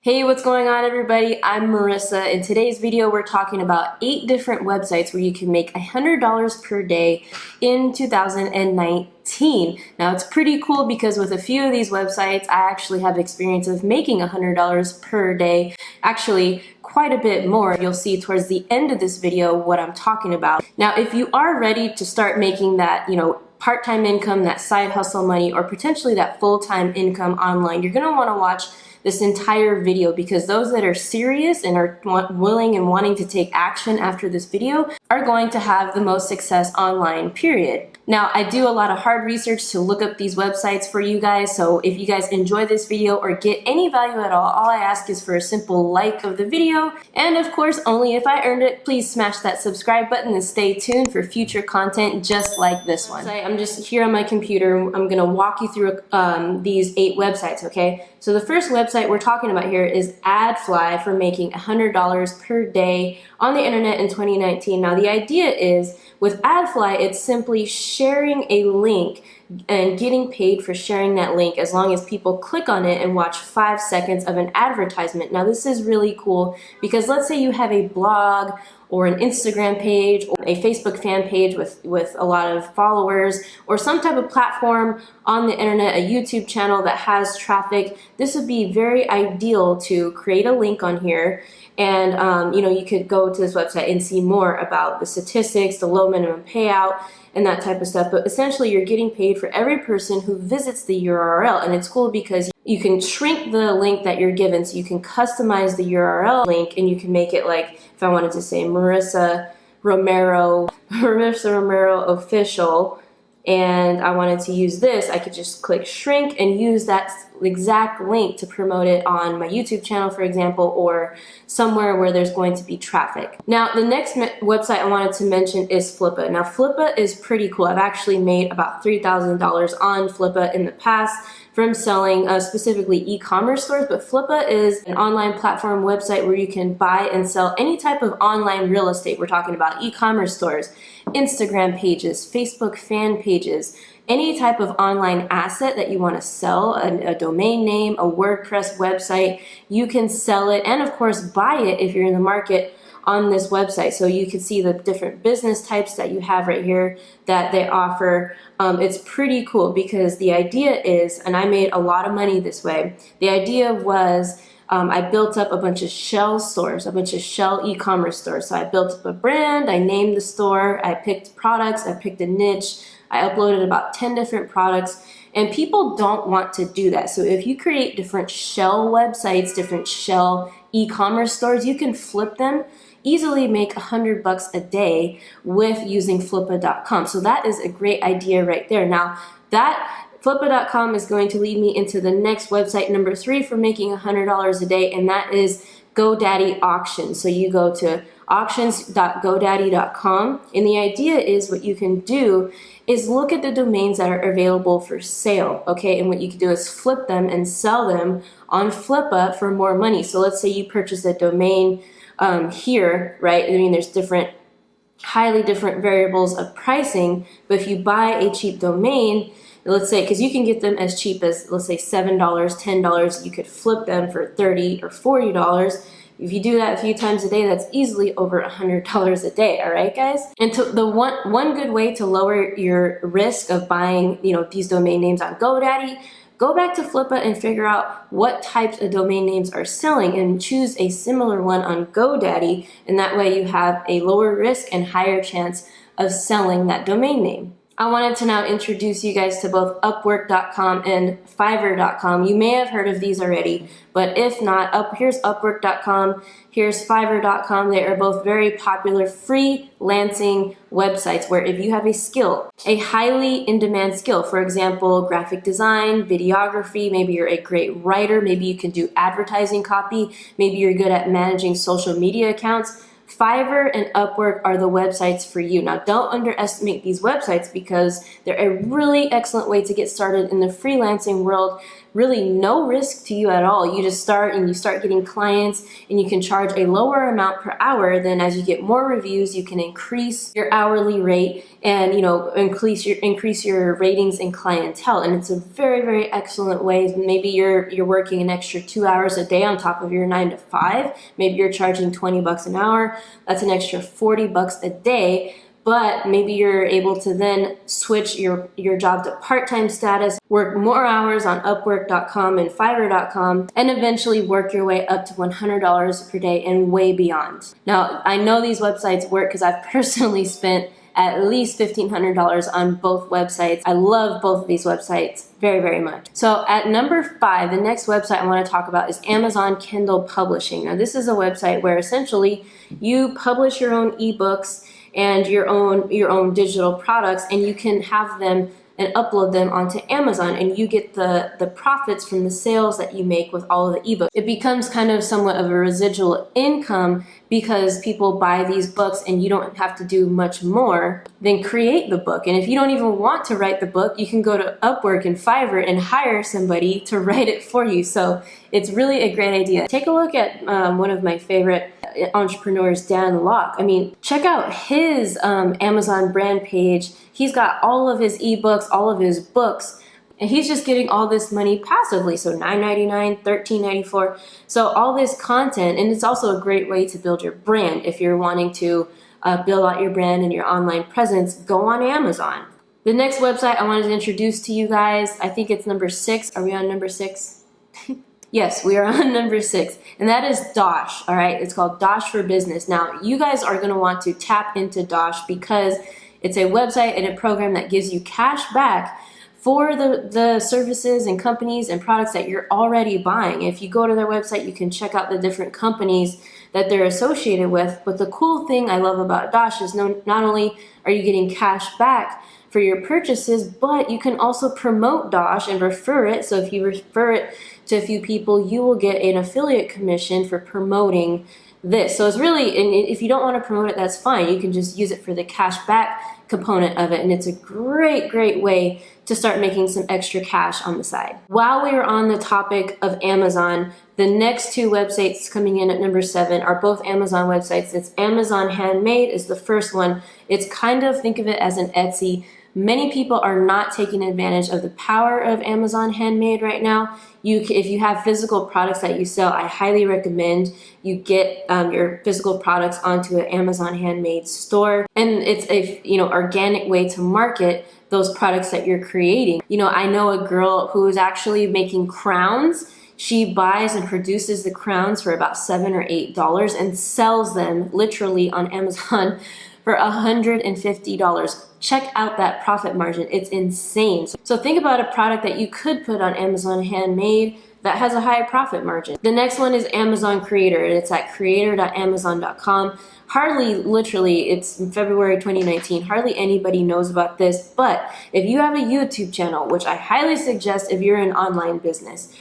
Hey, what's going on everybody? I'm Marissa. In today's video, we're talking about 8 different websites where you can make $100 per day in 2019. Now, it's pretty cool because with a few of these websites, I actually have experience of making $100 per day. Actually, quite a bit more. You'll see towards the end of this video what I'm talking about. Now, if you are ready to start making that, part-time income, that side hustle money, or potentially that full-time income online, you're gonna wanna watch this entire video because those that are serious and are willing and wanting to take action after this video are going to have the most success online, period. Now, I do a lot of hard research to look up these websites for you guys, so if you guys enjoy this video or get any value at all I ask is for a simple like of the video, and of course, only if I earned it, please smash that subscribe button and stay tuned for future content just like this one. I'm just here on my computer. I'm gonna walk you through these 8 websites, okay? So the first website we're talking about here is ADFly for making $100 per day on the internet in 2019. Now the idea is with ADFly, it's simply sharing a link and getting paid for sharing that link as long as people click on it and watch 5 seconds of an advertisement. Now this is really cool because let's say you have a blog or an Instagram page or a Facebook fan page with a lot of followers or some type of platform on the internet, a YouTube channel that has traffic. This would be very ideal to create a link on here and you could go to this website and see more about the statistics, the low minimum payout, and that type of stuff. But essentially you're getting paid for every person who visits the URL, and it's cool because you can shrink the link that you're given, so you can customize the URL link and you can make it like, if I wanted to say Marissa Romero official, and I wanted to use this, I could just click shrink and use that exact link to promote it on my YouTube channel, for example, or somewhere where there's going to be traffic. Now, the next website I wanted to mention is Flippa. Now, Flippa is pretty cool. I've actually made about $3,000 on Flippa in the past from selling specifically e-commerce stores, but Flippa is an online platform website where you can buy and sell any type of online real estate. We're talking about e-commerce stores, Instagram pages, Facebook fan pages, any type of online asset that you want to sell, a domain name, a WordPress website, you can sell it and of course buy it if you're in the market on this website. So you can see the different business types that you have right here that they offer. It's pretty cool because the idea is, and I made a lot of money this way, the idea was I built up a bunch of shell stores, a bunch of shell e-commerce stores. So I built up a brand, I named the store, I picked products, I picked a niche, I uploaded about 10 different products, and people don't want to do that. So if you create different shell websites, different shell e-commerce stores, you can flip them, easily make $100 a day with using flippa.com. So that is a great idea right there. Now that flippa.com is going to lead me into the next website, number 3 for making $100 a day, and that is GoDaddy Auction. So you go to auctions.godaddy.com, and the idea is what you can do is look at the domains that are available for sale, okay? And what you can do is flip them and sell them on Flippa for more money. So let's say you purchase a domain here, right? I mean, there's highly different variables of pricing, but if you buy a cheap domain, let's say, because you can get them as cheap as, let's say, $7, $10, you could flip them for $30 or $40. If you do that a few times a day, that's easily over $100 a day, all right, guys? And the one good way to lower your risk of buying, these domain names on GoDaddy, go back to Flippa and figure out what types of domain names are selling and choose a similar one on GoDaddy, and that way you have a lower risk and higher chance of selling that domain name. I wanted to now introduce you guys to both Upwork.com and Fiverr.com. You may have heard of these already, but if not, here's Upwork.com, here's Fiverr.com. They are both very popular freelancing websites where if you have a skill, a highly in-demand skill, for example, graphic design, videography, maybe you're a great writer, maybe you can do advertising copy, maybe you're good at managing social media accounts, Fiverr and Upwork are the websites for you. Now, don't underestimate these websites because they're a really excellent way to get started in the freelancing world really no risk to you at all. You just start and you start getting clients, and you can charge a lower amount per hour. Then as you get more reviews, you can increase your hourly rate and, you know, increase your ratings and clientele. And it's a very, very excellent way. Maybe you're working an extra 2 hours a day on top of your 9 to 5. Maybe you're charging $20 an hour. That's an extra $40 a day. But maybe you're able to then switch your job to part-time status, work more hours on Upwork.com and Fiverr.com, and eventually work your way up to $100 per day and way beyond. Now, I know these websites work because I've personally spent at least $1,500 on both websites. I love both of these websites very, very much. So at number 5, the next website I want to talk about is Amazon Kindle Publishing. Now, this is a website where essentially you publish your own ebooks and your own digital products, and you can have them and upload them onto Amazon, and you get the profits from the sales that you make with all of the ebooks. It becomes kind of somewhat of a residual income because people buy these books and you don't have to do much more than create the book. And if you don't even want to write the book, you can go to Upwork and Fiverr and hire somebody to write it for you. So it's really a great idea. Take a look at one of my favorite entrepreneurs, Dan Locke. I mean, check out his Amazon brand page. He's got all of his ebooks, all of his books, and he's just getting all this money passively. So $9.99, $13.94. So all this content, and it's also a great way to build your brand. If you're wanting to build out your brand and your online presence, go on Amazon. The next website I wanted to introduce to you guys, I think it's number 6. Are we on number 6? Yes, we are on number 6, and that is Dash, all right? It's called Dash for Business. Now, you guys are gonna want to tap into Dash because it's a website and a program that gives you cash back for the services and companies and products that you're already buying. If you go to their website, you can check out the different companies that they're associated with. But the cool thing I love about Dash is not only are you getting cash back for your purchases, but you can also promote Dash and refer it. So if you refer it to a few people, you will get an affiliate commission for promoting this. So it's really, and if you don't want to promote it, that's fine. You can just use it for the cash back component of it. And it's a great, great way to start making some extra cash on the side. While we are on the topic of Amazon, the next 2 websites coming in at number 7 are both Amazon websites. It's Amazon Handmade is the first one. It's kind of, think of it as an Etsy. Many people are not taking advantage of the power of Amazon Handmade right now. If you have physical products that you sell, I highly recommend you get your physical products onto an Amazon Handmade store. And it's a organic way to market those products that you're creating. I know a girl who is actually making crowns. She buys and produces the crowns for about $7 or $8 and sells them literally on Amazon for $150. Check out that profit margin. It's insane. So think about a product that you could put on Amazon Handmade that has a higher profit margin. The next one is Amazon Creator, and it's at creator.amazon.com. Literally, it's February 2019. Hardly anybody knows about this, but if you have a YouTube channel, which I highly suggest if you're an online business,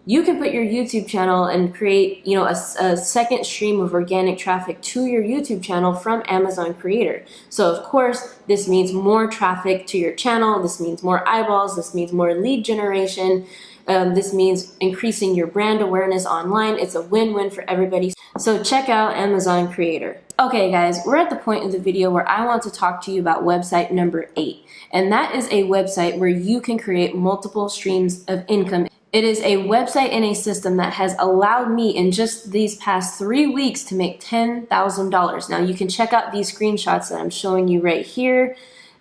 you can put your YouTube channel and create, a second stream of organic traffic to your YouTube channel from Amazon Creator. So of course, this means more traffic to your channel. This means more eyeballs. This means more lead generation. This means increasing your brand awareness online. It's a win-win for everybody. So check out Amazon Creator. Okay guys, we're at the point of the video where I want to talk to you about website number 8. And that is a website where you can create multiple streams of income. It is a website and a system that has allowed me in just these past 3 weeks to make $10,000. Now you can check out these screenshots that I'm showing you right here.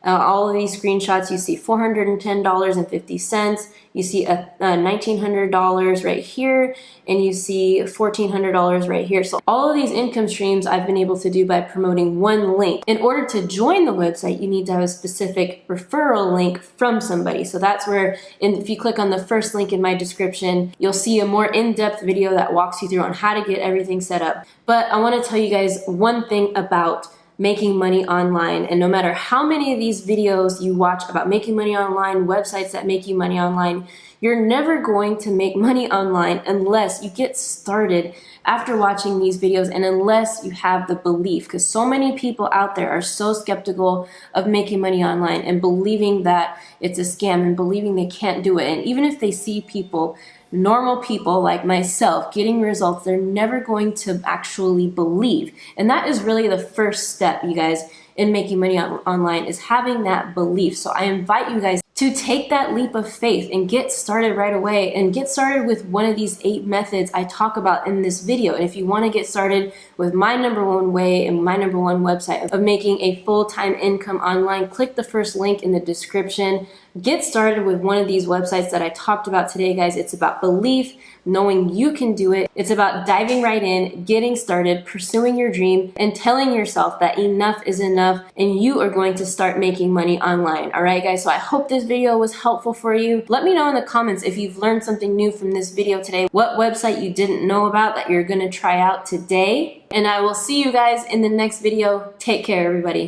All of these screenshots, you see $410.50. You see $1,900 right here, and you see $1,400 right here. So all of these income streams I've been able to do by promoting one link. In order to join the website, you need to have a specific referral link from somebody. So that's where, if you click on the first link in my description, you'll see a more in-depth video that walks you through on how to get everything set up. But I want to tell you guys one thing about making money online. And no matter how many of these videos you watch about making money online, websites that make you money online, You're never going to make money online unless you get started after watching these videos and unless you have the belief, because so many people out there are so skeptical of making money online and believing that it's a scam and believing they can't do it. And even if they see people, normal people like myself, getting results, they're never going to actually believe. And that is really the first step, you guys, in making money online, is having that belief. So I invite you guys to take that leap of faith and get started right away, and get started with one of these 8 methods I talk about in this video. And if you want to get started with my #1 way and my #1 website of making a full-time income online, click the first link in the description. Get started with one of these websites that I talked about today, guys. It's about belief, knowing you can do it. It's about diving right in, getting started, pursuing your dream, and telling yourself that enough is enough and you are going to start making money online. All right, guys, so I hope this video was helpful for you. Let me know in the comments if you've learned something new from this video today, what website you didn't know about that you're gonna try out today. And I will see you guys in the next video. Take care, everybody.